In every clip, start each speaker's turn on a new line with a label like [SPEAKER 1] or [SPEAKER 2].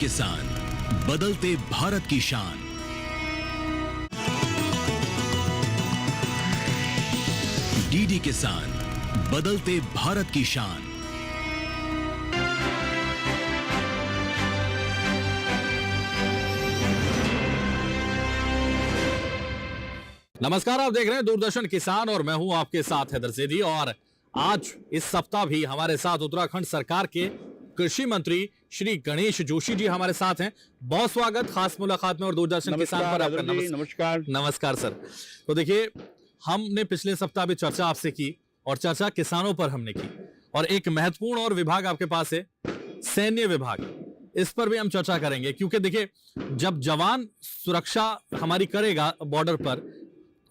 [SPEAKER 1] किसान, बदलते भारत की शान। डीडी किसान, बदलते भारत की शान।
[SPEAKER 2] नमस्कार, आप देख रहे हैं दूरदर्शन किसान और मैं हूं आपके साथ हैदर सेदी। और आज इस सप्ताह भी हमारे साथ उत्तराखंड सरकार के कृषि मंत्री श्री गणेश जोशी जी हमारे साथ हैं। बहुत स्वागत खास मुलाकात में और दूरदर्शन किसान पर आपका
[SPEAKER 3] नमस्कार।
[SPEAKER 2] नमस्कार सर। तो देखिए, हमने पिछले सप्ताह भी चर्चा आपसे की और चर्चा किसानों पर हमने की, और एक महत्वपूर्ण और विभाग आपके पास है, सैन्य विभाग। इस पर भी हम चर्चा करेंगे, क्योंकि देखिए, जब जवान सुरक्षा हमारी करेगा बॉर्डर पर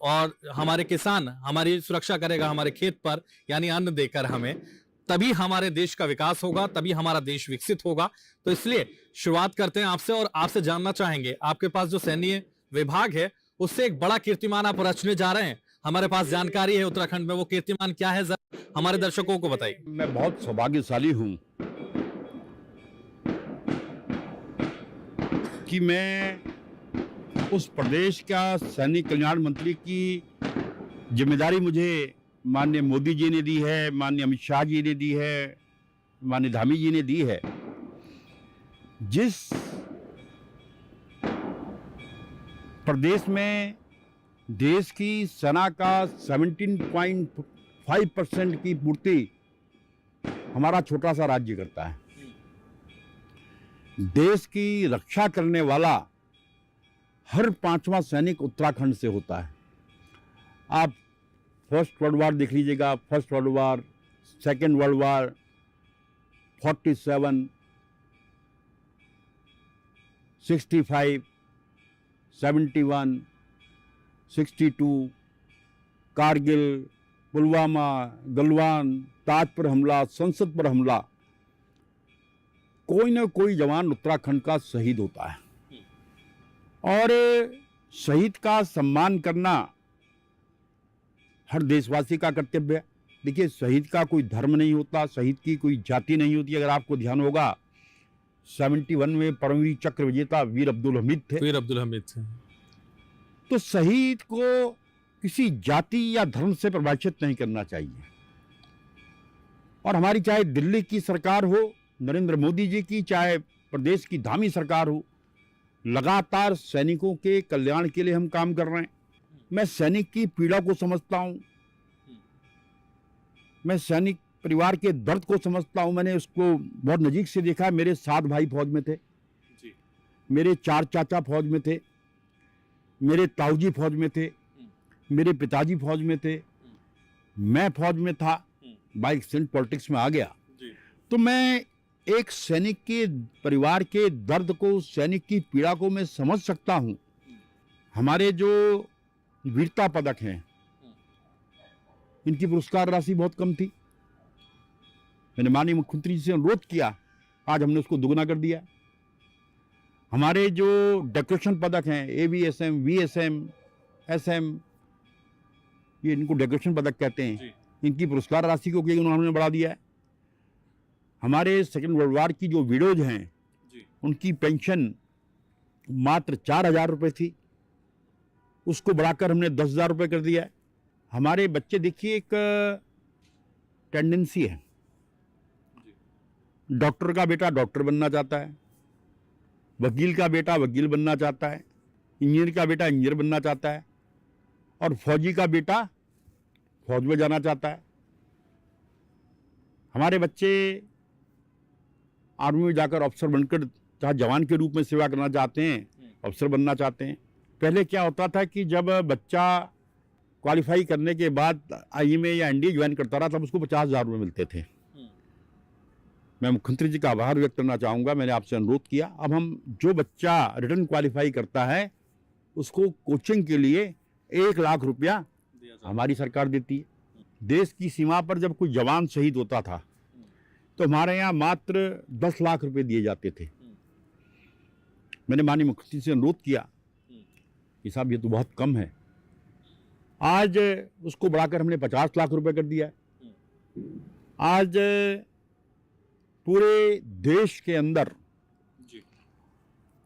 [SPEAKER 2] और हमारे किसान हमारी सुरक्षा करेगा हमारे खेत पर, यानी अन्न देकर हमें, तभी हमारे देश का विकास होगा, तभी हमारा देश विकसित होगा। तो इसलिए शुरुआत करते हैं आपसे, और आपसे जानना चाहेंगे, आपके पास जो सैन्य विभाग है उससे एक बड़ा कीर्तिमान आप रचने जा रहे हैं। हमारे पास जानकारी है उत्तराखंड में, वो कीर्तिमान क्या है, जरा हमारे दर्शकों को बताइए।
[SPEAKER 3] मैं बहुत सौभाग्यशाली हूं कि मैं उस प्रदेश का सैनिक कल्याण मंत्री की जिम्मेदारी मुझे माननीय मोदी जी ने दी है, माननीय अमित शाह जी ने दी है, माननीय धामी जी ने दी है। जिस प्रदेश में देश की सेना का 17.5% की पूर्ति हमारा छोटा सा राज्य करता है, देश की रक्षा करने वाला हर 5वां सैनिक उत्तराखंड से होता है। आप फर्स्ट वर्ल्ड वार देख लीजिएगा, first world war, second world war, 47, 65, 71, 62, Kargil, Pulwama, Galwan, Taj पर हमला, संसद पर हमला, कोई ना कोई जवान उत्तराखंड का शहीद होता है। और शहीद का सम्मान करना हर देशवासी का कर्तव्य है। देखिए, शहीद का कोई धर्म नहीं होता, शहीद की कोई जाति नहीं होती। अगर आपको ध्यान होगा, 71 में परमवीर चक्र विजेता वीर अब्दुल हमीद थे।
[SPEAKER 2] वीर अब्दुल हमीद थे।
[SPEAKER 3] तो शहीद को किसी जाति या धर्म से परिभाषित नहीं करना चाहिए। और हमारी चाहे दिल्ली की सरकार हो, नरेंद्र मोदी जी की, चाहे प्रदेश की धामी सरकार हो, लगातार सैनिकों के कल्याण के लिए हम काम कर रहे हैं। मैं सैनिक की पीड़ा को समझता हूं, मैं सैनिक परिवार के दर्द को समझता हूं। मैंने उसको बहुत नजीक से देखा है। मेरे 7 भाई फौज में थे जी। मेरे 4 चाचा फौज में थे, मेरे ताऊजी फौज में थे, मेरे पिताजी फौज में थे, मैं फौज में था, बाय एक्सीडेंट पॉलिटिक्स में आ गया। तो मैं एक सैनिक के परिवार के दर्द को, सैनिक की पीड़ा को मैं समझ सकता हूं। हमारे जो वीरता पदक हैं, इनकी पुरस्कार राशि बहुत कम थी। मैंने माननीय मुख्यमंत्री जी से अनुरोध किया, आज हमने उसको दुगना कर दिया। हमारे जो डेकोरेशन पदक हैं, AVSM, VSM, SM, ये इनको डेकोरेशन पदक कहते हैं, इनकी पुरस्कार राशि को उन्होंने बढ़ा दिया है। हमारे सेकेंड वर्ल्ड वार की जो विडोज हैं, उनकी पेंशन मात्र 4,000 रुपये थी, उसको बढ़ाकर हमने 10,000 रुपये कर दिया है। हमारे बच्चे, देखिए, एक टेंडेंसी है, डॉक्टर का बेटा डॉक्टर बनना चाहता है, वकील का बेटा वकील बनना चाहता है, इंजीनियर का बेटा इंजीनियर बनना चाहता है, और फौजी का बेटा फौज में जाना चाहता है। हमारे बच्चे आर्मी में जाकर अफसर बनकर, चाहे जवान के रूप में सेवा करना चाहते हैं, अफसर बनना चाहते हैं। पहले क्या होता था कि जब बच्चा क्वालिफाई करने के बाद IMA या NDA ज्वाइन करता रहा, तब उसको 50,000 रुपये मिलते थे। मैं मुख्यमंत्री जी का आभार व्यक्त करना चाहूँगा, मैंने आपसे अनुरोध किया। अब हम जो बच्चा रिटर्न क्वालिफाई करता है, उसको कोचिंग के लिए 1 लाख रुपया हमारी सरकार देती है। देश की सीमा पर जब कोई जवान शहीद होता था, तो हमारे यहाँ मात्र 10 लाख रुपए दिए जाते थे। मैंने माननीय मुख्यमंत्री से अनुरोध किया कि साहब, ये तो बहुत कम है। आज उसको बढ़ाकर हमने 50 लाख रुपए कर दिया है। आज पूरे देश के अंदर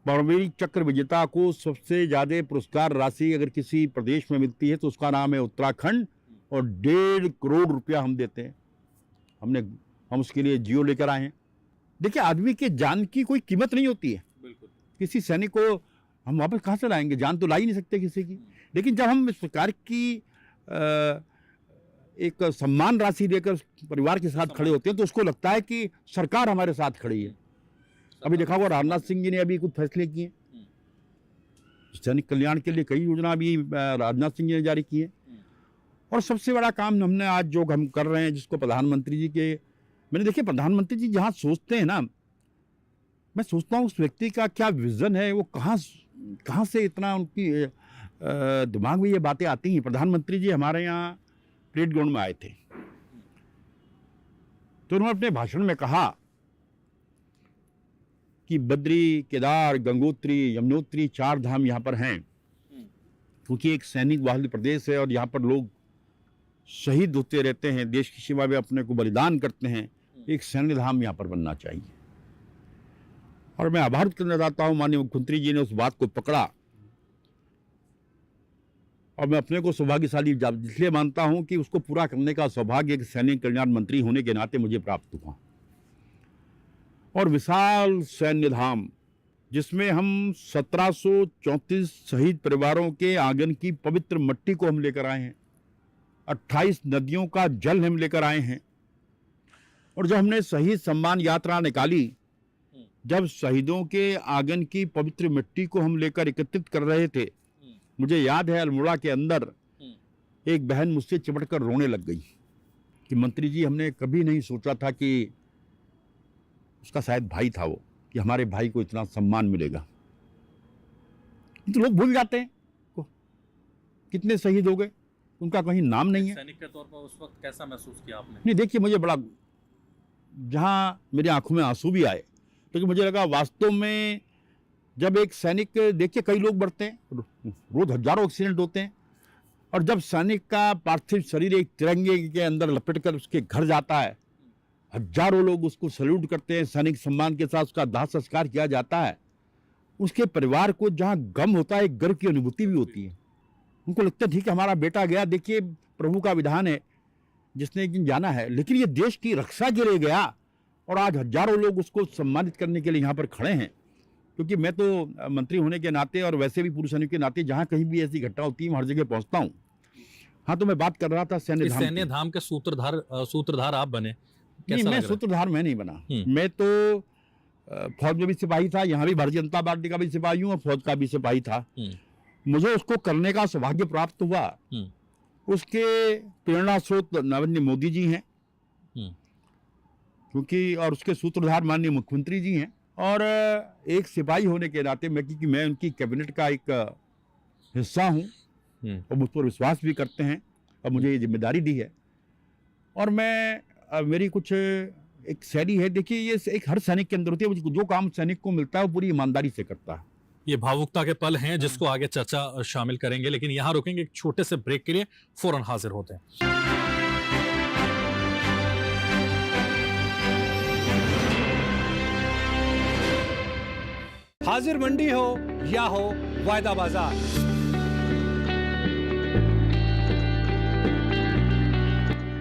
[SPEAKER 3] परमवीर चक्र विजेता को सबसे ज्यादा पुरस्कार राशि अगर किसी प्रदेश में मिलती है तो उसका नाम है उत्तराखंड, और 1.5 करोड़ रुपया हम देते हैं। हम उसके लिए जियो लेकर आए हैं। देखिए, आदमी के जान की कोई कीमत नहीं होती है।
[SPEAKER 2] बिल्कुल।
[SPEAKER 3] किसी सैनिक को हम वापस कहाँ से लाएंगे? जान तो ला ही नहीं सकते किसी की। लेकिन जब हम इस प्रकार की एक सम्मान राशि देकर परिवार के साथ खड़े होते हैं तो उसको लगता है कि सरकार हमारे साथ खड़ी है। अभी देखा हुआ राजनाथ सिंह जी ने अभी कुछ फैसले किए, सैनिक कल्याण के लिए कई योजना अभी राजनाथ सिंह जी ने जारी की है। और सबसे बड़ा काम हमने आज जो हम कर रहे हैं, जिसको प्रधानमंत्री जी के, मैंने देखिए प्रधानमंत्री जी जहाँ सोचते हैं ना, मैं सोचता हूँ उस व्यक्ति का क्या विजन है, वो कहाँ से इतना उनकी दिमाग में ये बातें आती हैं। प्रधानमंत्री जी हमारे यहाँ परेड ग्राउंड में आए थे, तो उन्होंने अपने भाषण में कहा कि बद्री, केदार, गंगोत्री, यमुनोत्री 4 धाम यहाँ पर हैं, क्योंकि एक सैनिक बहुल प्रदेश है और यहाँ पर लोग शहीद होते रहते हैं, देश की सेवा में अपने को बलिदान करते हैं। एक सैन्य धाम यहाँ पर बनना चाहिए। और मैं आभार करना चाहता हूँ माननीय मुख्यमंत्री जी ने उस बात को पकड़ा, और मैं अपने को सौभाग्यशाली इसलिए मानता हूँ कि उसको पूरा करने का सौभाग्य एक सैनिक कल्याण मंत्री होने के नाते मुझे प्राप्त हुआ। और विशाल सैन्य धाम, जिसमें हम 1734 शहीद परिवारों के आंगन की पवित्र मिट्टी को हम लेकर आए हैं, 28 नदियों का जल हम लेकर आए हैं। और जब हमने शहीद सम्मान यात्रा निकाली, जब शहीदों के आंगन की पवित्र मिट्टी को हम लेकर एकत्रित कर रहे थे, मुझे याद है अल्मोड़ा के अंदर एक बहन मुझसे चिपट कर रोने लग गई कि मंत्री जी, हमने कभी नहीं सोचा था कि उसका शायद भाई था वो, कि हमारे भाई को इतना सम्मान मिलेगा। तो लोग भूल जाते हैं कितने शहीद हो गए, उनका कहीं नाम नहीं है।
[SPEAKER 2] सैनिक के तौर पर उस वक्त कैसा महसूस किया आपने?
[SPEAKER 3] नहीं, देखिए, मुझे बड़ा, जहाँ मेरी आंखों में आंसू भी आए, क्योंकि मुझे लगा वास्तव में जब एक सैनिक, देखिए कई लोग मरते हैं, रोज हजारों एक्सीडेंट होते हैं, और जब सैनिक का पार्थिव शरीर एक तिरंगे के अंदर लपेट कर उसके घर जाता है, हजारों लोग उसको सैल्यूट करते हैं, सैनिक सम्मान के साथ उसका दाह संस्कार किया जाता है। उसके परिवार को जहाँ गम होता है, गर्व की अनुभूति भी होती है। उनको लगता है ठीक है, हमारा बेटा गया। देखिए, प्रभु का विधान है, जिसने एक दिन जाना है, लेकिन ये देश की रक्षा के लिए गया, और आज हजारों लोग उसको सम्मानित करने के लिए यहाँ पर खड़े हैं। क्योंकि मैं तो मंत्री होने के नाते और वैसे भी पूर्व सैनिक के नाते जहाँ कहीं भी ऐसी घटना होती है मैं हर जगह पहुँचता हूँ। हाँ, तो मैं बात कर रहा था सैन्य
[SPEAKER 2] धाम के सूत्रधार आप बने।
[SPEAKER 3] नहीं, मैं सूत्रधार मैं नहीं बना। मैं तो फौज में भी सिपाही था, यहाँ भी भारतीय जनता पार्टी का भी सिपाही हूँ और फौज का भी सिपाही था। मुझे उसको करने का सौभाग्य प्राप्त हुआ। उसके प्रेरणा स्रोत नरेंद्र मोदी जी हैं, क्योंकि, और उसके सूत्रधार माननीय मुख्यमंत्री जी हैं। और एक सिपाही होने के नाते क्योंकि मैं उनकी कैबिनेट का एक हिस्सा हूँ, और मुझ पर विश्वास भी करते हैं और मुझे ये जिम्मेदारी दी है। और मैं मेरी कुछ एक शैली है, देखिए, ये एक हर सैनिक के अंदर होती है। जो काम सैनिक को मिलता है वो पूरी ईमानदारी से करता है।
[SPEAKER 2] ये भावुकता के पल हैं जिसको आगे चर्चा शामिल करेंगे, लेकिन यहाँ रुकेंगे एक छोटे से ब्रेक के लिए, फौरन हाजिर होते हैं।
[SPEAKER 4] हाजिर मंडी हो या हो वायदा बाजार,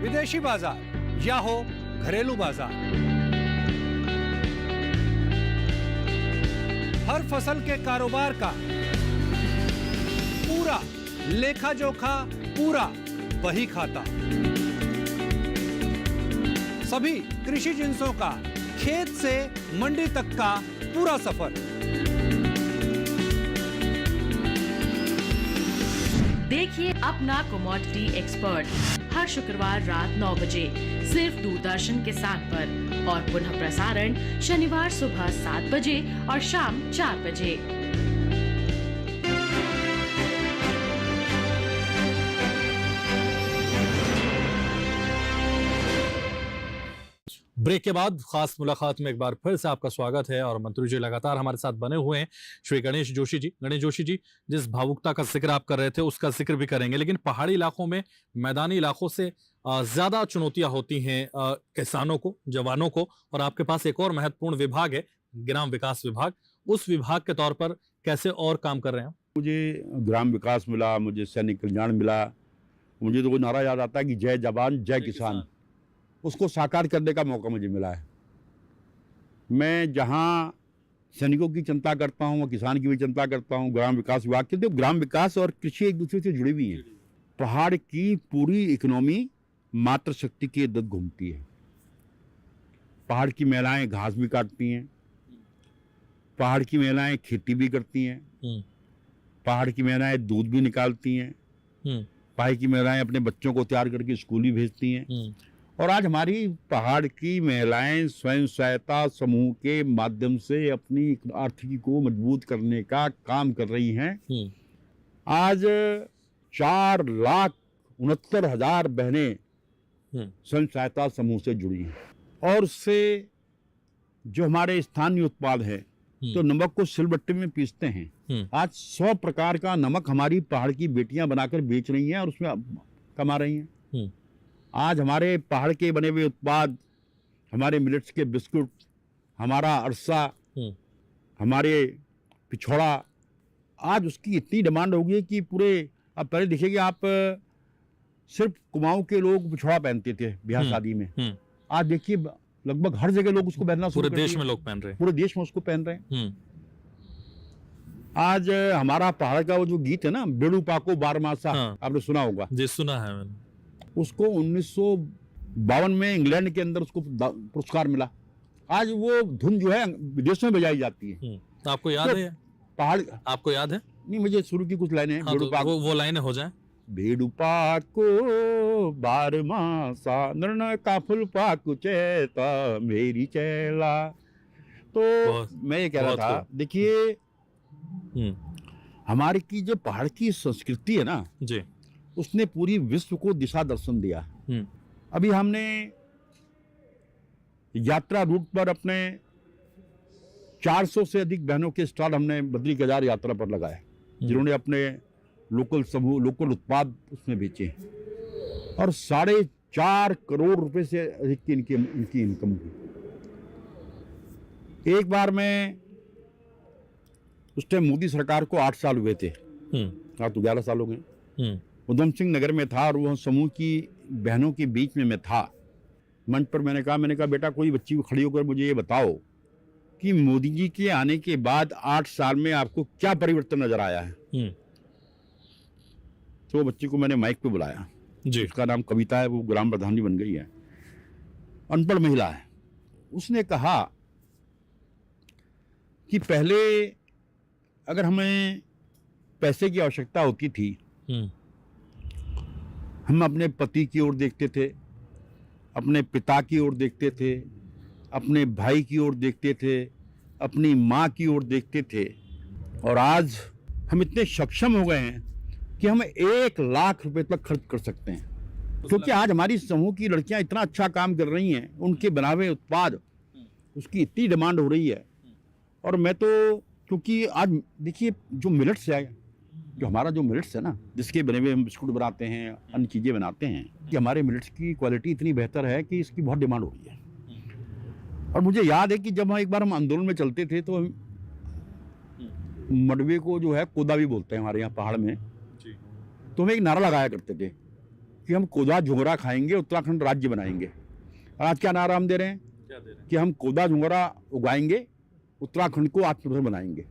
[SPEAKER 4] विदेशी बाजार या हो घरेलू बाजार, हर फसल के कारोबार का पूरा लेखा जोखा, पूरा वही खाता। सभी कृषि जिंसों का खेत से मंडी तक का पूरा सफर।
[SPEAKER 5] देखिए अपना कमोडिटी एक्सपर्ट हर शुक्रवार रात 9 बजे सिर्फ दूरदर्शन किसान पर, और पुनः प्रसारण शनिवार सुबह 7 बजे और शाम 4 बजे।
[SPEAKER 2] ब्रेक के बाद खास मुलाकात में एक बार फिर से आपका स्वागत है, और मंत्री जी लगातार हमारे साथ बने हुए हैं। श्री गणेश जोशी जी, जिस भावुकता का जिक्र आप कर रहे थे उसका जिक्र भी करेंगे, लेकिन पहाड़ी इलाकों में, मैदानी इलाकों से ज्यादा चुनौतियां होती हैं किसानों को, जवानों को, और आपके पास एक और महत्वपूर्ण विभाग है, ग्राम विकास विभाग, उस विभाग के तौर पर कैसे और काम कर रहे हैं आप?
[SPEAKER 3] मुझे ग्राम विकास मिला, मुझे सैनिक कल्याण मिला। मुझे तो वो नारा याद आता है कि जय जवान जय किसान, उसको साकार करने का मौका मुझे मिला है। मैं जहाँ सैनिकों की चिंता करता हूँ, किसान की भी चिंता करता हूँ, ग्राम विकास विभाग की। तो ग्राम विकास और कृषि एक दूसरे से जुड़ी हुई हैं। पहाड़ की पूरी इकोनॉमी मातृशक्ति के इर्द घूमती है। पहाड़ की महिलाएं घास भी काटती हैं, पहाड़ की महिलाएं खेती भी करती हैं, पहाड़ की महिलाएं दूध भी निकालती हैं, पहाड़ की महिलाएं अपने बच्चों को तैयार करके स्कूल भी भेजती हैं। और आज हमारी पहाड़ की महिलाएं स्वयं सहायता समूह के माध्यम से अपनी आर्थिकी को मजबूत करने का काम कर रही हैं। आज 4,69,000 बहनें स्वयं सहायता समूह से जुड़ी हैं। और उससे जो हमारे स्थानीय उत्पाद है, तो नमक को सिलबट्टे में पीसते हैं। आज 100 प्रकार का नमक हमारी पहाड़ की बेटियां बनाकर बेच रही हैं और उसमें कमा रही हैं। आज हमारे पहाड़ के बने हुए उत्पाद, हमारे मिलेट्स के बिस्कुट, हमारा अरसा, हमारे पिछोड़ा, आज उसकी इतनी डिमांड हो गई है कि पूरे, अब पहले देखिए आप सिर्फ कुमाऊं के लोग पिछोड़ा पहनते थे ब्याह शादी में। आज देखिए लगभग हर जगह लोग उसको पहनना शुरू कर दिए।
[SPEAKER 2] पूरे देश में लोग पहन रहे हैं,
[SPEAKER 3] पूरे देश में उसको पहन रहे हैं। आज हमारा पहाड़ का वो जो गीत है ना, बेड़ू पाको बारमासा, आपने सुना होगा।
[SPEAKER 2] जी सुना है मैंने।
[SPEAKER 3] उसको 1952 में इंग्लैंड के अंदर उसको पुरस्कार मिला। आज वो धुन जो है विदेशों में बजाई जाती है।
[SPEAKER 2] तो आपको याद
[SPEAKER 3] तो
[SPEAKER 2] है
[SPEAKER 3] पहाड़,
[SPEAKER 2] आपको याद है?
[SPEAKER 3] नहीं, मुझे शुरू की कुछ लाइनें हैं।
[SPEAKER 2] हाँ, तो वो लाइनें हो जाए।
[SPEAKER 3] बेड़ू पाको बारमासा नरना का फुल पाकु चेता मेरी चेला। तो मैं ये कह रहा था, देखिए हमारे की जो पहाड़ की संस्कृति है ना
[SPEAKER 2] जी,
[SPEAKER 3] उसने पूरी विश्व को दिशा दर्शन दिया। अभी हमने यात्रा रूट पर अपने 400 से अधिक बहनों के स्टॉल हमने बद्री केदार यात्रा पर लगाए, जिन्होंने अपने लोकल समूह, लोकल उत्पाद उसमें बेचे और 4.5 करोड़ रुपए से अधिक की इनकी इनकम हुई। एक बार में उस टाइम मोदी सरकार को 8 साल हुए थे, अब तो 11 साल हो गए। उधम सिंह नगर में था और वो समूह की बहनों के बीच में मैं था। मंच पर मैंने कहा बेटा कोई बच्ची को खड़ी होकर मुझे ये बताओ कि मोदी जी के आने के बाद 8 साल में आपको क्या परिवर्तन नजर आया है। तो वो बच्ची को मैंने माइक पे बुलाया जी, उसका नाम कविता है, वो ग्राम प्रधान बन गई है, अनपढ़ महिला है। उसने कहा कि पहले अगर हमें पैसे की आवश्यकता होती थी, हम अपने पति की ओर देखते थे, अपने पिता की ओर देखते थे, अपने भाई की ओर देखते थे, अपनी माँ की ओर देखते थे। और आज हम इतने सक्षम हो गए हैं कि हम 1 लाख रुपए तक खर्च कर सकते हैं, क्योंकि आज हमारी समूह की लड़कियां इतना अच्छा काम कर रही हैं। उनके बनाए उत्पाद, उसकी इतनी डिमांड हो रही है। और मैं तो, क्योंकि आज देखिए जो मिलेट्स है, जो हमारा जो मिलेट्स है ना, जिसके बने हुए हम बिस्कुट बनाते हैं, अन्य चीज़ें बनाते हैं, कि हमारे मिलेट्स की क्वालिटी इतनी बेहतर है कि इसकी बहुत डिमांड हो रही है। और मुझे याद है कि जब एक बार हम आंदोलन में चलते थे तो मडवे को जो है कोदा भी बोलते हैं हमारे यहाँ पहाड़ में, तो हम एक नारा लगाया करते थे कि हम कोदा झुंगरा खाएंगे, उत्तराखंड राज्य बनाएंगे। और आज क्या नारा हम दे रहे हैं? कि हम कोदा झुंगरा उगाएंगे, उत्तराखंड को आत्मनिर्भर बनाएंगे।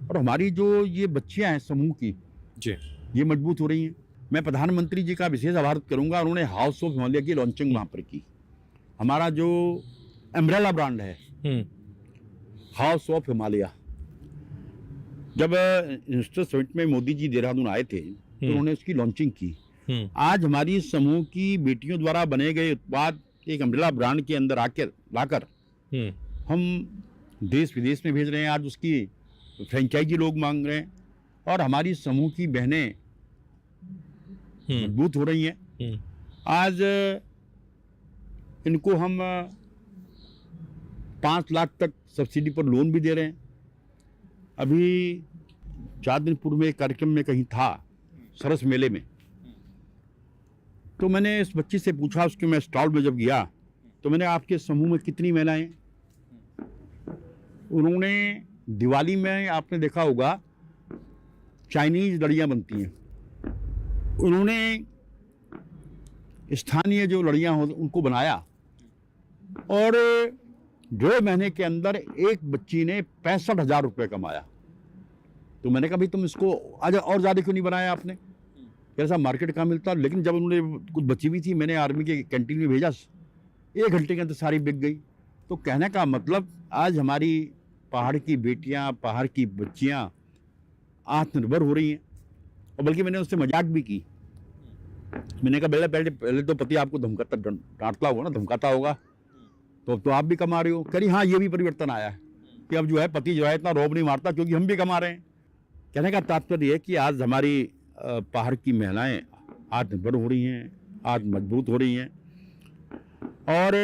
[SPEAKER 3] और हमारी जो ये बच्चियां हैं समूह की जी, ये मजबूत हो रही हैं। मैं प्रधानमंत्री जी का विशेष आभार करूंगा, उन्होंने हाउस ऑफ हिमालय की लॉन्चिंग वहाँ पर की। हमारा जो अम्ब्रेला ब्रांड है हाउस ऑफ हिमालय, जब इन्वेस्टर समिट में मोदी जी देहरादून आए थे तो उन्होंने उसकी लॉन्चिंग की। आज हमारी समूह की बेटियों द्वारा बने गए उत्पाद एक अम्ब्रेला ब्रांड के अंदर लाकर हम देश विदेश में भेज रहे हैं। आज उसकी फ्रेंचाइजी लोग मांग रहे हैं और हमारी समूह की बहनें मजबूत हो रही हैं। आज इनको हम 5 लाख तक सब्सिडी पर लोन भी दे रहे हैं। अभी 4 दिन पूर्व में एक कार्यक्रम में कहीं था, सरस मेले में, तो मैंने इस बच्ची से पूछा, उसके मैं स्टॉल में जब गया तो मैंने आपके समूह में कितनी महिलाएं? उन्होंने दिवाली में आपने देखा होगा चाइनीज लड़ियाँ बनती हैं, उन्होंने स्थानीय जो लड़ियाँ हो उनको बनाया और 1.5 महीने के अंदर एक बच्ची ने 65,000 रुपये कमाया। तो मैंने कहा भाई तुम इसको आज और ज़्यादा क्यों नहीं बनाया आपने, कैसा मार्केट कहाँ मिलता। लेकिन जब उन्होंने कुछ बची भी थी, मैंने आर्मी के कैंटीन में भेजा, 1 घंटे के अंदर सारी बिक गई। तो कहने का मतलब आज हमारी पहाड़ की बेटियां, पहाड़ की बच्चियां आत्मनिर्भर हो रही हैं। और बल्कि मैंने उससे मजाक भी की, मैंने कहा पहले तो पति आपको डांटता होगा ना, धमकाता होगा, तो आप भी कमा रहे हो। कह रही हाँ ये भी परिवर्तन आया है कि अब जो है पति जो है इतना रौब नहीं मारता क्योंकि हम भी कमा रहे हैं। कहने का तात्पर्य है कि आज हमारी पहाड़ की महिलाएं आत्मनिर्भर हो रही हैं, आज मजबूत हो रही हैं। और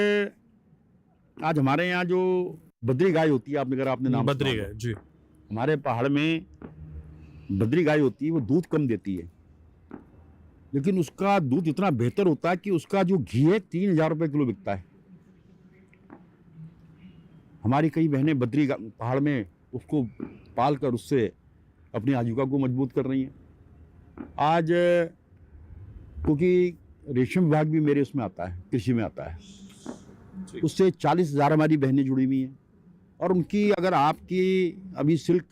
[SPEAKER 3] आज हमारे यहाँ जो बद्री गाय होती है, आपने नाम
[SPEAKER 2] बद्री गाय जी,
[SPEAKER 3] हमारे पहाड़ में बद्री गाय होती है, वो दूध कम देती है लेकिन उसका दूध इतना बेहतर होता है कि उसका जो घी है 3,000 रुपये किलो बिकता है। हमारी कई बहनें बद्री पहाड़ में उसको पाल कर उससे अपनी आजीविका को मजबूत कर रही हैं। आज क्योंकि रेशम विभाग भी मेरे उसमें आता है, कृषि में आता है, उससे 40,000 हमारी बहनें जुड़ी हुई हैं। और उनकी अगर आपकी अभी सिल्क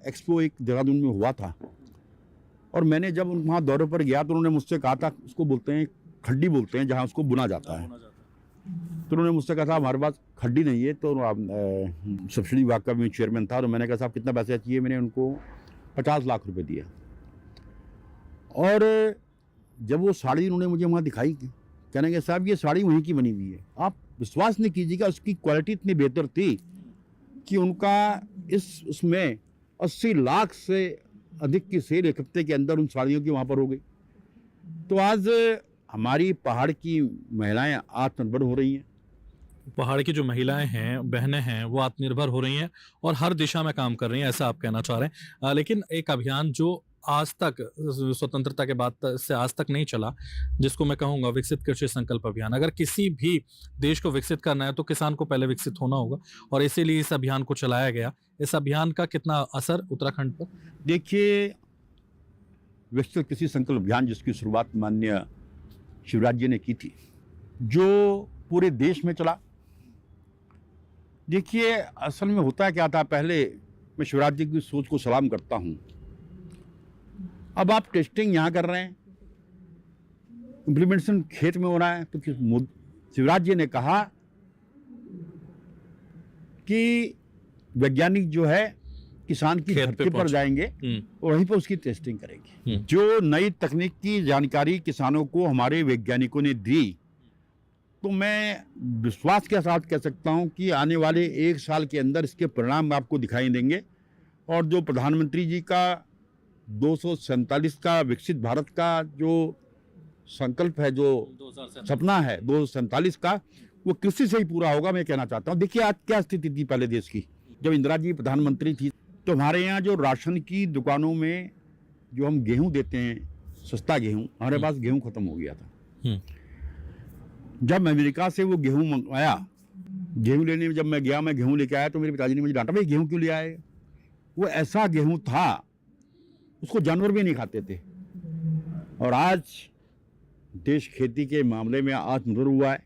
[SPEAKER 3] एक्सपो एक देहरादून में हुआ था और मैंने जब वहाँ दौरे पर गया तो उन्होंने मुझसे कहा था, उसको बोलते हैं खड्डी बोलते हैं जहाँ उसको बुना जाता है। तो उन्होंने मुझसे कहा था हमारे पास खड्डी नहीं है। तो सब्सिडी विभाग का भी चेयरमैन था, तो मैंने कहा साहब कितना पैसा चाहिए, मैंने उनको 50 लाख रुपए दिया। और जब वो साड़ी उन्होंने मुझे वहाँ दिखाई, कहने के साहब ये साड़ी वहीं की बनी हुई है, आप विश्वास नहीं कीजिएगा, उसकी क्वालिटी इतनी बेहतर थी कि उनका उसमें 80 लाख से अधिक की सेल 1 हफ्ते के अंदर उन साड़ियों की वहाँ पर हो गई। तो आज हमारी पहाड़ की महिलाएं आत्मनिर्भर हो रही हैं।
[SPEAKER 2] पहाड़ की जो महिलाएं हैं, बहनें हैं, वो आत्मनिर्भर हो रही हैं और हर दिशा में काम कर रही हैं, ऐसा आप कहना चाह रहे हैं। लेकिन एक अभियान जो आज तक स्वतंत्रता के बाद से आज तक नहीं चला, जिसको मैं कहूँगा विकसित कृषि संकल्प अभियान। अगर किसी भी देश को विकसित करना है तो किसान को पहले विकसित होना होगा और इसीलिए इस अभियान को चलाया गया। इस अभियान का कितना असर उत्तराखंड पर?
[SPEAKER 3] देखिए, विकसित कृषि संकल्प अभियान जिसकी शुरुआत माननीय शिवराज जी ने की थी, जो पूरे देश में चला। देखिए असल में होता क्या था, पहले मैं शिवराज जी की सोच को सलाम करता हूँ। अब आप टेस्टिंग यहाँ कर रहे हैं, इम्प्लीमेंटेशन खेत में हो रहा है, तो शिवराज जी ने कहा कि वैज्ञानिक जो है किसान की धरती पर जाएंगे और वहीं पर उसकी टेस्टिंग करेंगे। जो नई तकनीक की जानकारी किसानों को हमारे वैज्ञानिकों ने दी, तो मैं विश्वास के साथ कह सकता हूं कि आने वाले 1 साल के अंदर इसके परिणाम आपको दिखाई देंगे। और जो प्रधानमंत्री जी का 247 का विकसित भारत का जो संकल्प है, जो सपना है 247 का, वो कृषि से ही पूरा होगा, मैं कहना चाहता हूँ। देखिए आज क्या स्थिति थी पहले देश की, जब इंदिरा जी प्रधानमंत्री थी, तो हमारे यहाँ जो राशन की दुकानों में जो हम गेहूं देते हैं, सस्ता गेहूं, हमारे पास गेहूं खत्म हो गया था। जब अमेरिका से वो गेहूं मंगवाया, गेहूं लेने में जब मैं गया, मैं गेहूं लेके आया, तो मेरे पिताजी ने मुझे डांटा, भाई गेहूं क्यों ले आए? वो ऐसा गेहूं था, उसको जानवर भी नहीं खाते थे। और आज देश खेती के मामले में आत्मनिर्भर हुआ है,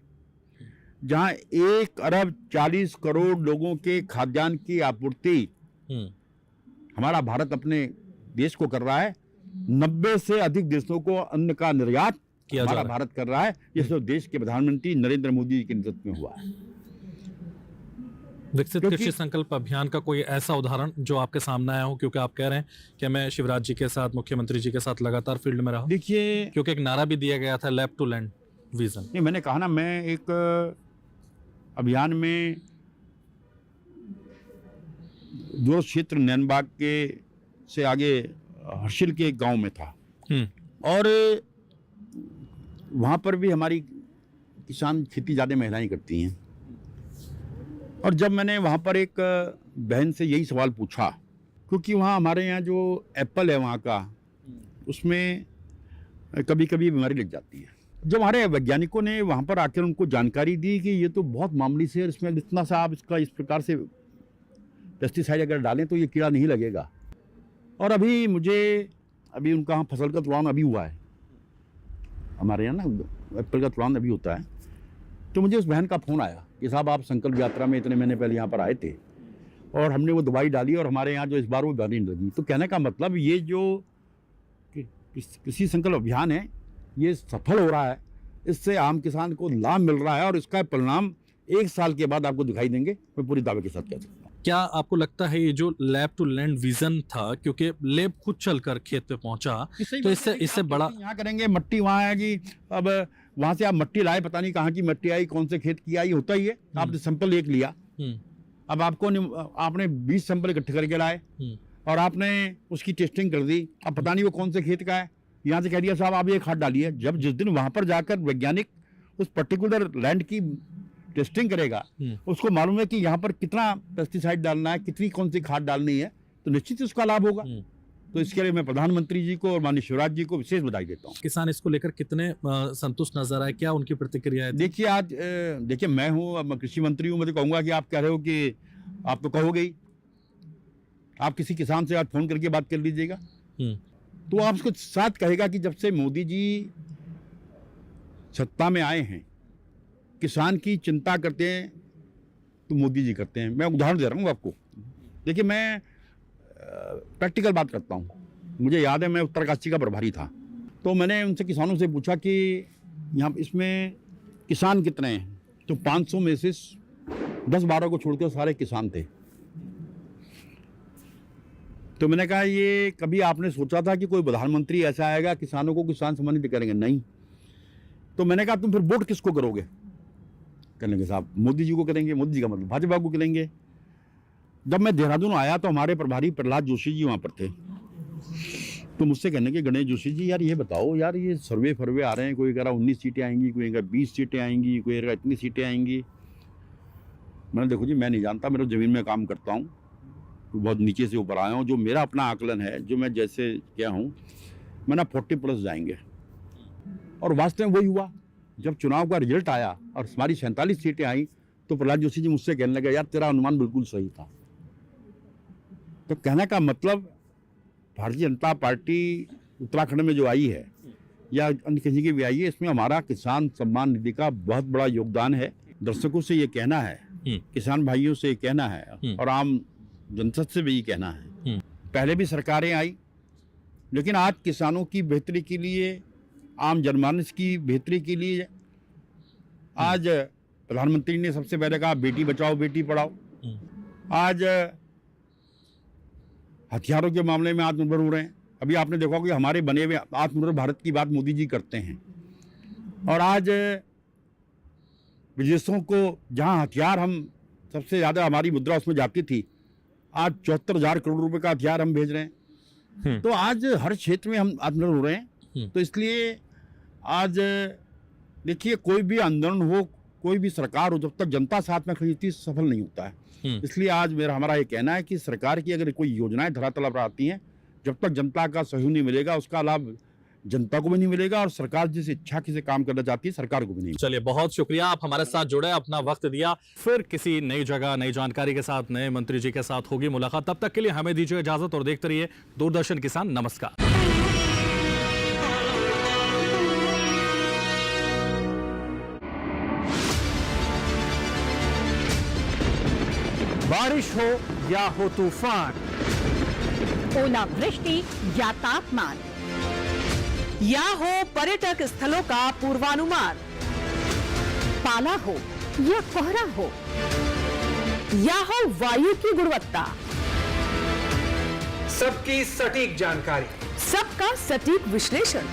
[SPEAKER 3] जहां 1 अरब 40 करोड़ लोगों के खाद्यान्न की आपूर्ति हमारा भारत अपने देश को कर रहा है। 90 से अधिक देशों को अन्न का निर्यात हमारा भारत कर रहा है। ये सब देश के प्रधानमंत्री नरेंद्र मोदी जी के नेतृत्व में हुआ है।
[SPEAKER 2] विकसित कृषि संकल्प अभियान का कोई ऐसा उदाहरण जो आपके सामने आया हो, क्योंकि आप कह रहे हैं कि मैं शिवराज जी के साथ, मुख्यमंत्री जी के साथ लगातार फील्ड में रहा।
[SPEAKER 3] देखिए,
[SPEAKER 2] क्योंकि एक नारा भी दिया गया था, लैब टू लैंड विजन।
[SPEAKER 3] नहीं, मैंने कहा ना, मैं एक अभियान में दूर क्षेत्र नैनबाग के से आगे हर्षिल के गांव में था, और वहाँ पर भी हमारी किसान खेती ज़्यादा महिलाएं करती हैं। और जब मैंने वहाँ पर एक बहन से यही सवाल पूछा, क्योंकि वहाँ हमारे यहाँ जो एप्पल है वहाँ का, उसमें कभी कभी बीमारी लग जाती है। जब हमारे वैज्ञानिकों ने वहाँ पर आकर उनको जानकारी दी कि ये तो बहुत मामूली से, इसमें इतना सा आप इसका इस प्रकार से पेस्टिसाइड अगर डालें तो ये कीड़ा नहीं लगेगा। और अभी उनका यहाँ फसल का तुड़ान अभी हुआ है, हमारे यहाँ ना एप्पल का तुड़ान अभी होता है। तो मुझे उस बहन का फ़ोन आया कि साहब आप संकल्प यात्रा में इतने महीने पहले यहाँ पर आए थे और हमने वो दवाई डाली और हमारे यहाँ जो इस बार वो बीमारी नहीं लगी। तो कहने का मतलब ये जो कृषि संकल्प अभियान है ये सफल हो रहा है, इससे आम किसान को लाभ मिल रहा है और इसका परिणाम 1 साल के बाद आपको दिखाई देंगे, मैं पूरी दावे के साथ कह सकता हूँ।
[SPEAKER 2] क्या आपको लगता है ये जो लैब टू लैंड विजन था, क्योंकि लैब खुद चलकर खेत पे पहुंचा, तो इससे बड़ा
[SPEAKER 3] यहाँ करेंगे, मट्टी वहाँ आएगी, अब वहाँ से आप मट्टी लाए, पता नहीं कहाँ की मट्टी आई, कौन से खेत की आई, होता ही है। आपने सैंपल एक लिया, अब आपने 20 सैंपल इकट्ठे करके लाए और आपने उसकी टेस्टिंग कर दी, अब पता नहीं वो कौन से खेत का है, यहाँ से कह दिया साहब आप ये खाद डालिए। जब जिस दिन वहाँ पर जाकर वैज्ञानिक उस पर्टिकुलर लैंड की टेस्टिंग करेगा, उसको मालूम है कि यहाँ पर कितना पेस्टिसाइड डालना है, कितनी कौन सी खाद डालनी है, तो निश्चित ही उसका लाभ होगा। तो इसके लिए मैं प्रधानमंत्री जी को और माननीय शिवराज जी को विशेष बधाई देता हूँ।
[SPEAKER 2] किसान इसको लेकर कितने संतुष्ट नजर आए, क्या उनकी प्रतिक्रिया है?
[SPEAKER 3] देखिए मैं हूँ, अब मैं कृषि मंत्री हूँ, मैं तो कहूँगा कि आप कह रहे हो कि आप तो कहोगे ही, आप किसी किसान से आज फोन करके बात कर लीजिएगा तो आप उसको साथ कहेगा कि जब से मोदी जी सत्ता में आए हैं किसान की चिंता करते हैं तो मोदी जी करते हैं। मैं उदाहरण दे रहा हूँ आपको। देखिए मैं प्रैक्टिकल बात करता हूँ। मुझे याद है मैं उत्तरकाशी का प्रभारी था, तो मैंने उनसे किसानों से पूछा कि यहाँ इसमें किसान कितने हैं, तो 500 में से 10-12 को छोड़कर सारे किसान थे। तो मैंने कहा ये कभी आपने सोचा था कि कोई प्रधानमंत्री ऐसा आएगा किसानों को किसान सम्मानित करेंगे? नहीं। तो मैंने कहा तुम फिर वोट किसको करोगे? कहने के साहब मोदी जी को करेंगे। मोदी जी का मतलब भाजपा को करेंगे। जब मैं देहरादून आया तो हमारे प्रभारी प्रहलाद जोशी जी वहाँ पर थे, तो मुझसे कहने के गणेश जोशी जी यार ये बताओ यार ये सर्वे फरवे आ रहे हैं, कोई कह रहा 19 सीटें आएंगी, कोई कह रहा 20 सीटें आएंगी, कोई कह रहा इतनी सीटें आएंगी। मैंने देखो जी मैं नहीं जानता, मैं तो ज़मीन में काम करता हूँ, बहुत नीचे से ऊपर आया हूँ। जो मेरा अपना आकलन है, जो मैं जैसे क्या हूँ, मैंने 40+ जाएंगे। और वास्तव में वही हुआ। जब चुनाव का रिजल्ट आया और हमारी 47 सीटें आई तो प्रहलाद जोशी जी मुझसे कहने लगे यार तेरा अनुमान बिल्कुल सही था। तो कहने का मतलब भारतीय जनता पार्टी उत्तराखंड में जो आई है या अन्य किसी की भी आई है, इसमें हमारा किसान सम्मान निधि का बहुत बड़ा योगदान है। दर्शकों से ये कहना है, किसान भाइयों से ये कहना है और आम जनता से भी ये कहना है, पहले भी सरकारें आई लेकिन आज किसानों की बेहतरी के लिए, आम जनमानस की बेहतरी के लिए आज प्रधानमंत्री ने सबसे पहले कहा बेटी बचाओ बेटी पढ़ाओ। आज हथियारों के मामले में आत्मनिर्भर हो रहे हैं। अभी आपने देखा कि हमारे बने हुए आत्मनिर्भर भारत की बात मोदी जी करते हैं। और आज विदेशों को जहां हथियार हम सबसे ज़्यादा हमारी मुद्रा उसमें जाती थी, आज 74,000 करोड़ रुपए का हथियार हम भेज रहे हैं। तो आज हर क्षेत्र में हम आत्मनिर्भर हो रहे हैं। तो इसलिए आज देखिए कोई भी आंदोलन हो, कोई भी सरकार हो, जब तक जनता साथ में खड़ी थी सफल नहीं होता है। इसलिए आज हमारा ये कहना है कि सरकार की अगर कोई योजनाएं धरातल पर आती हैं, जब तक जनता का सहयोग नहीं मिलेगा उसका लाभ जनता को भी नहीं मिलेगा और सरकार जिस इच्छा से काम करना चाहती है सरकार को भी नहीं।
[SPEAKER 2] चलिए बहुत शुक्रिया, आप हमारे साथ जुड़े, अपना वक्त दिया। फिर किसी नई जगह नई जानकारी के साथ नए मंत्री जी के साथ होगी मुलाकात। तब तक के लिए हमें दीजिए इजाजत और देखते रहिए दूरदर्शन किसान। नमस्कार।
[SPEAKER 4] बारिश हो या हो तूफान,
[SPEAKER 6] ओलावृष्टि या तापमान,
[SPEAKER 7] या हो पर्यटक स्थलों का पूर्वानुमान,
[SPEAKER 6] पाला हो या कोहरा हो,
[SPEAKER 7] या हो वायु की गुणवत्ता,
[SPEAKER 4] सबकी सटीक जानकारी,
[SPEAKER 7] सबका सटीक विश्लेषण।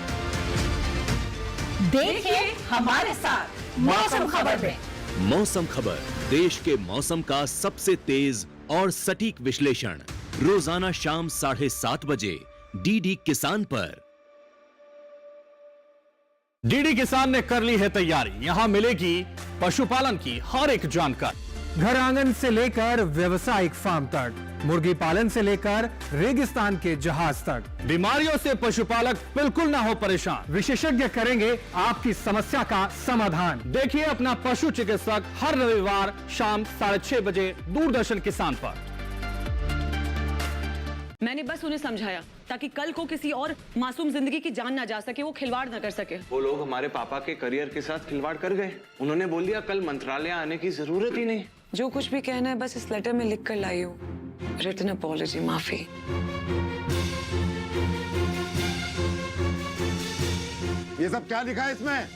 [SPEAKER 6] देखिए हमारे साथ मौसम खबर में।
[SPEAKER 1] मौसम खबर, देश के मौसम का सबसे तेज और सटीक विश्लेषण रोजाना शाम 7:30 बजे डीडी किसान पर।
[SPEAKER 2] डीडी किसान ने कर ली है तैयारी, यहाँ मिलेगी पशुपालन की हर एक जानकारी।
[SPEAKER 4] घर आंगन से लेकर व्यावसायिक फार्म तक, मुर्गी पालन से लेकर रेगिस्तान के जहाज तक,
[SPEAKER 2] बीमारियों से पशुपालक बिल्कुल ना हो परेशान।
[SPEAKER 4] विशेषज्ञ करेंगे आपकी समस्या का समाधान।
[SPEAKER 2] देखिए अपना पशु चिकित्सक हर रविवार शाम 6:30 बजे दूरदर्शन किसान पर।
[SPEAKER 8] मैंने बस उन्हें समझाया ताकि कल को किसी और मासूम जिंदगी की जान ना जा सके, वो खिलवाड़ ना कर सके।
[SPEAKER 9] वो लोग हमारे पापा के करियर के साथ खिलवाड़ कर गए। उन्होंने बोल दिया कल मंत्रालय आने की जरूरत ही नहीं।
[SPEAKER 8] जो कुछ भी कहना है बस इस लेटर में लिख कर लाई हो, रिटन अपॉलजी, माफी।
[SPEAKER 10] ये सब क्या लिखा है इसमें?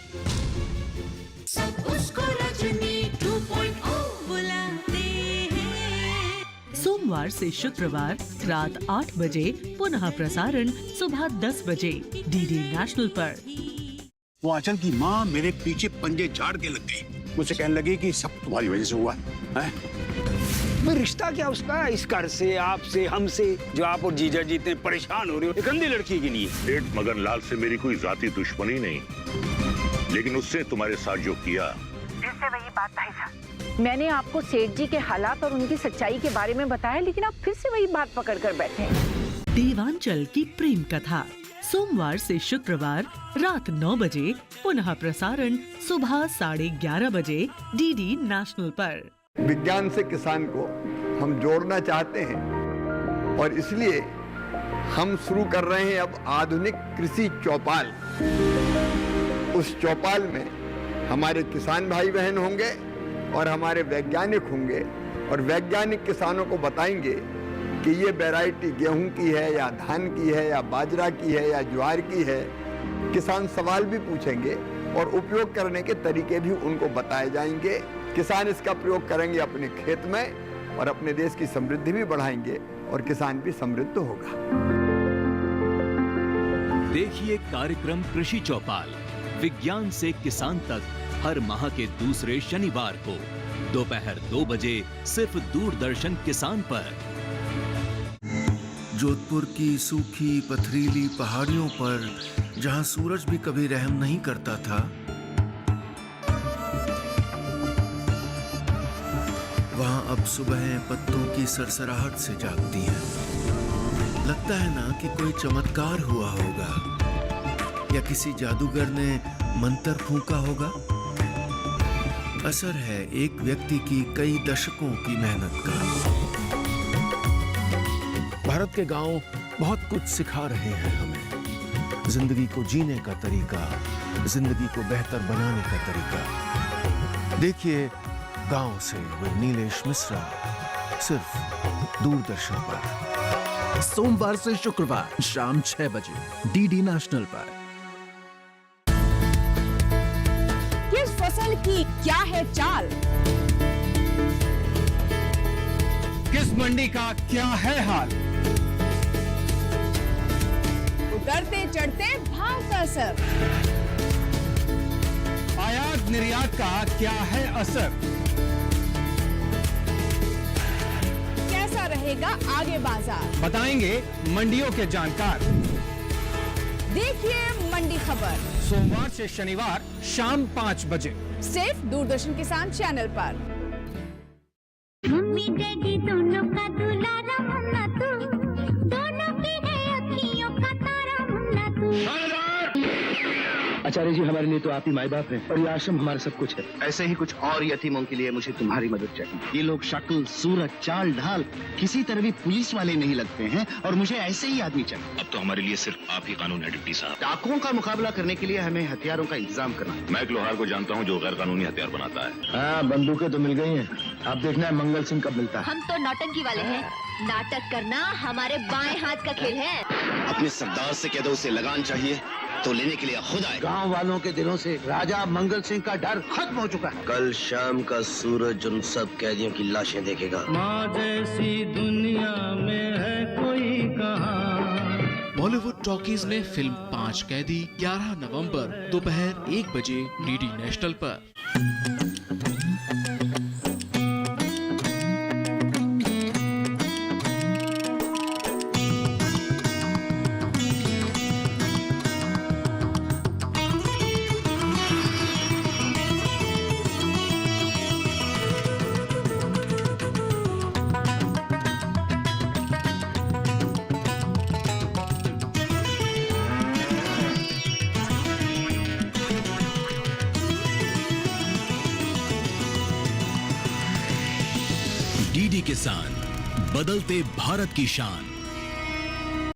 [SPEAKER 11] उसको रजनी 2.0 बुलाते हैं।
[SPEAKER 5] सोमवार से शुक्रवार रात 8 बजे, पुनः प्रसारण सुबह 10 बजे डीडी नेशनल पर।
[SPEAKER 10] वो आंचल की माँ मेरे पीछे पंजे झाड़ के लग गई। मुझे कहने लगी कि सब तुम्हारी वजह से हुआ है।
[SPEAKER 12] मैं रिश्ता क्या उसका इस घर से, आपसे, हमसे, जो आप और जीजा जी इतने परेशान हो रहे हो एक अंधी लड़की के लिए।
[SPEAKER 13] सेठ मगन लाल से मेरी कोई जाती दुश्मनी नहीं, लेकिन उससे तुम्हारे साथ जो किया,
[SPEAKER 6] फिर से वही बात भाईजान। मैंने आपको सेठ जी के हालात और उनकी सच्चाई के बारे में बताया, लेकिन आप फिर से वही बात पकड़ कर बैठे हैं।
[SPEAKER 5] देवांचल की प्रेम कथा सोमवार से शुक्रवार रात 9 बजे, पुनः प्रसारण सुबह 11:30 बजे डीडी नेशनल पर।
[SPEAKER 14] विज्ञान से किसान को हम जोड़ना चाहते हैं और इसलिए हम शुरू कर रहे हैं अब आधुनिक कृषि चौपाल। उस चौपाल में हमारे किसान भाई बहन होंगे और हमारे वैज्ञानिक होंगे और वैज्ञानिक किसानों को बताएंगे कि ये वैरायटी गेहूं की है या धान की है या बाजरा की है या ज्वार की है। किसान सवाल भी पूछेंगे और उपयोग करने के तरीके भी उनको बताए जाएंगे। किसान इसका प्रयोग करेंगे अपने खेत में और अपने देश की समृद्धि भी बढ़ाएंगे और किसान भी समृद्ध होगा।
[SPEAKER 1] देखिए कार्यक्रम कृषि चौपाल विज्ञान से किसान तक हर माह के दूसरे शनिवार को दोपहर 2 बजे सिर्फ दूरदर्शन किसान पर।
[SPEAKER 15] जोधपुर की सूखी पथरीली पहाड़ियों पर जहां सूरज भी कभी रहम नहीं करता था, वहां अब सुबह पत्तों की सरसराहट से जागती हैं। लगता है ना कि कोई चमत्कार हुआ होगा या किसी जादूगर ने मंत्र फूंका होगा। असर है एक व्यक्ति की कई दशकों की मेहनत का। भारत के गांव बहुत कुछ सिखा रहे हैं हमें, जिंदगी को जीने का तरीका, जिंदगी को बेहतर बनाने का तरीका। देखिए गांव से विद नीलेश मिश्रा, सिर्फ दूरदर्शन पर।
[SPEAKER 16] सोमवार से शुक्रवार शाम 6 बजे डीडी नेशनल पर।
[SPEAKER 7] किस फसल की क्या है चाल,
[SPEAKER 4] किस मंडी का क्या है हाल,
[SPEAKER 7] उतरते चढ़ते भाव का असर,
[SPEAKER 4] आयात निर्यात का क्या है असर,
[SPEAKER 7] कैसा रहेगा आगे बाजार,
[SPEAKER 4] बताएंगे मंडियों के जानकार।
[SPEAKER 7] देखिए मंडी खबर
[SPEAKER 4] सोमवार से शनिवार शाम 5 बजे
[SPEAKER 7] सिर्फ दूरदर्शन किसान चैनल पर।
[SPEAKER 11] मम्मी डैडी दोनों का दुलारा मुन्ना तू, दोनों की है अखियों का तारा मुन्ना तू।
[SPEAKER 17] आचार्य जी, हमारे लिए तो आप ही माई बाप हैं और ये आश्रम हमारा सब कुछ है।
[SPEAKER 18] ऐसे ही कुछ और यतीमों के लिए मुझे तुम्हारी मदद चाहिए। ये लोग शक्ल, सूरत, चाल ढाल किसी तरह भी पुलिस वाले नहीं लगते हैं और मुझे ऐसे ही आदमी चाहिए।
[SPEAKER 13] अब तो हमारे लिए सिर्फ आप ही कानून है डिप्टी साहब।
[SPEAKER 18] डाकुओं का मुकाबला करने के लिए हमें हथियारों का इंतजाम करना।
[SPEAKER 13] मैं एक लोहार को जानता हूँ जो गैर कानूनी हथियार बनाता है।
[SPEAKER 17] हाँ, बंदूकें तो मिल गई हैं। अब देखना है मंगल सिंह कब मिलता है।
[SPEAKER 19] हम तो नौटंकी वाले हैं, नाटक करना हमारे बाएं हाथ का खेल है।
[SPEAKER 18] अपने सरदार से कह दो उसे लगान चाहिए तो लेने के लिए खुद आए।
[SPEAKER 17] गांव वालों के दिलों से राजा मंगल सिंह का डर खत्म हो चुका है।
[SPEAKER 18] कल शाम का सूरज उन सब कैदियों की लाशें देखेगा।
[SPEAKER 20] माँ जैसी दुनिया में है कोई कहां।
[SPEAKER 21] बॉलीवुड टॉकीज में फिल्म 5 कैदी 11 नवंबर दोपहर 1 बजे डीडी नेशनल पर।
[SPEAKER 1] डीडी किसान, बदलते भारत की शान।